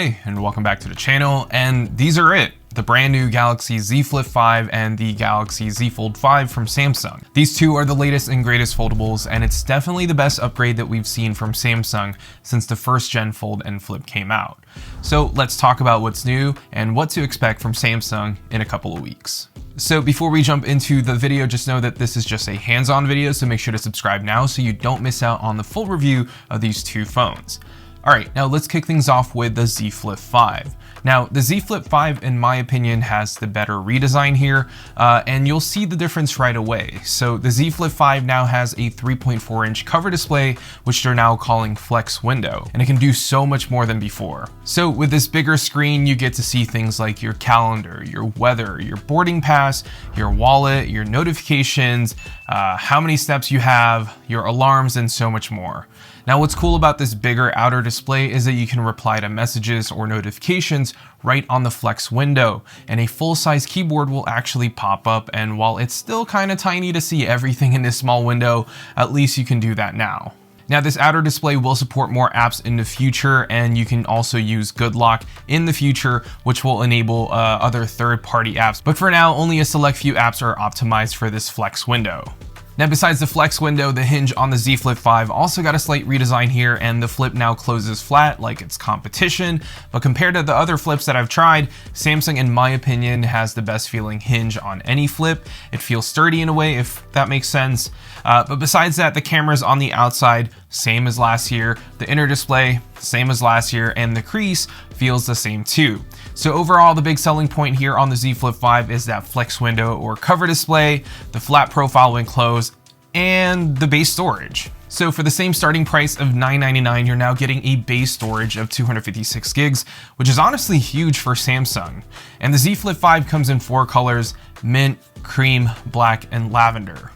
Hey, and welcome back to the channel, and these are it. The brand new Galaxy Z Flip 5 and the Galaxy Z Fold 5 from Samsung. These two are the latest and greatest foldables, and it's definitely the best upgrade that we've seen from Samsung since the first gen Fold and Flip came out. So let's talk about what's new and what to expect from Samsung in a couple of weeks. So before we jump into the video, just know that this is just a hands-on video, so make sure to subscribe now so you don't miss out on the full review of these two phones. Alright, now let's kick things off with the Z Flip 5. Now, the Z Flip 5, in my opinion, has the better redesign here, and you'll see the difference right away. So the Z Flip 5 now has a 3.4-inch cover display, which they're now calling Flex Window, and it can do so much more than before. So with this bigger screen, you get to see things like your calendar, your weather, your boarding pass, your wallet, your notifications, how many steps you have, your alarms, and so much more. Now, what's cool about this bigger outer display is that you can reply to messages or notifications right on the Flex window, and a full-size keyboard will actually pop up, and while it's still kind of tiny to see everything in this small window, at least you can do that now. Now, this outer display will support more apps in the future, and you can also use Good Lock in the future, which will enable other third-party apps, but for now, only a select few apps are optimized for this Flex window. Now, besides the Flex window, the hinge on the Z Flip 5 also got a slight redesign here, and the flip now closes flat like its competition. But compared to the other flips that I've tried, Samsung, in my opinion, has the best feeling hinge on any flip. It feels sturdy in a way, if that makes sense. But besides that, the cameras on the outside, same as last year. The inner display, same as last year, and the crease feels the same too. So overall, the big selling point here on the Z Flip 5 is that Flex window or cover display, the flat profile when closed, and the base storage. So for the same starting price of $999, you're now getting a base storage of 256 gigs, which is honestly huge for Samsung. And the Z Flip 5 comes in 4 colors: mint, cream, black, and lavender.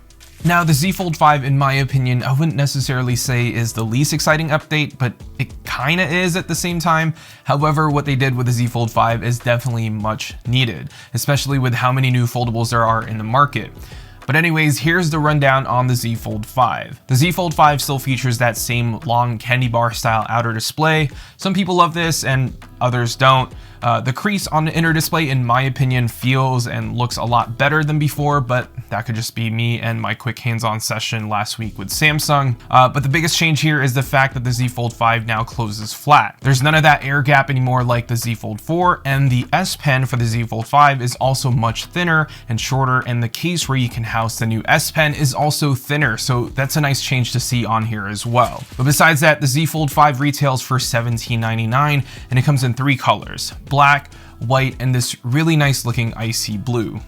Now, the Z Fold 5, in my opinion, I wouldn't necessarily say is the least exciting update, but it kinda is at the same time. However, what they did with the Z Fold 5 is definitely much needed, especially with how many new foldables there are in the market. But anyways, here's the rundown on the Z Fold 5. The Z Fold 5 still features that same long candy bar style outer display. Some people love this and others don't. The crease on the inner display, in my opinion, feels and looks a lot better than before, but that could just be me and my quick hands-on session last week with Samsung. But the biggest change here is the fact that the Z Fold 5 now closes flat. There's none of that air gap anymore like the Z Fold 4, and the S Pen for the Z Fold 5 is also much thinner and shorter, and the case where you can house the new S Pen is also thinner, so that's a nice change to see on here as well. But besides that, the Z Fold 5 retails for $1799, and it comes in 3 colors: black, white, and this really nice looking icy blue.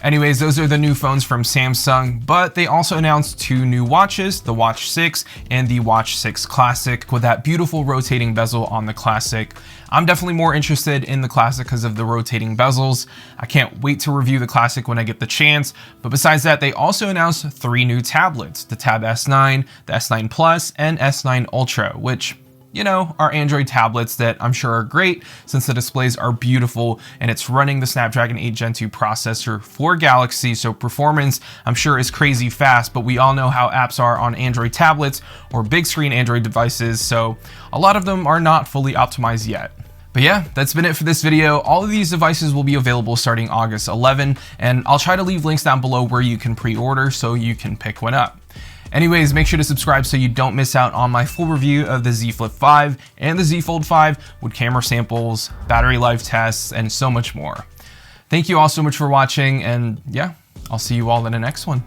Anyways, those are the new phones from Samsung, but they also announced 2 new watches, the Watch 6 and the Watch 6 Classic, with that beautiful rotating bezel on the Classic. I'm definitely more interested in the Classic because of the rotating bezels. I can't wait to review the Classic when I get the chance. But besides that, they also announced 3 new tablets: the Tab S9, the S9 Plus, and S9 Ultra, which, you know, are Android tablets that I'm sure are great since the displays are beautiful and it's running the Snapdragon 8 Gen 2 processor for Galaxy, so performance I'm sure is crazy fast, but we all know how apps are on Android tablets or big screen Android devices, so a lot of them are not fully optimized yet. But yeah, that's been it for this video. All of these devices will be available starting August 11, and I'll try to leave links down below where you can pre-order so you can pick one up. Anyways, make sure to subscribe so you don't miss out on my full review of the Z Flip 5 and the Z Fold 5 with camera samples, battery life tests, and so much more. Thank you all so much for watching, and yeah, I'll see you all in the next one.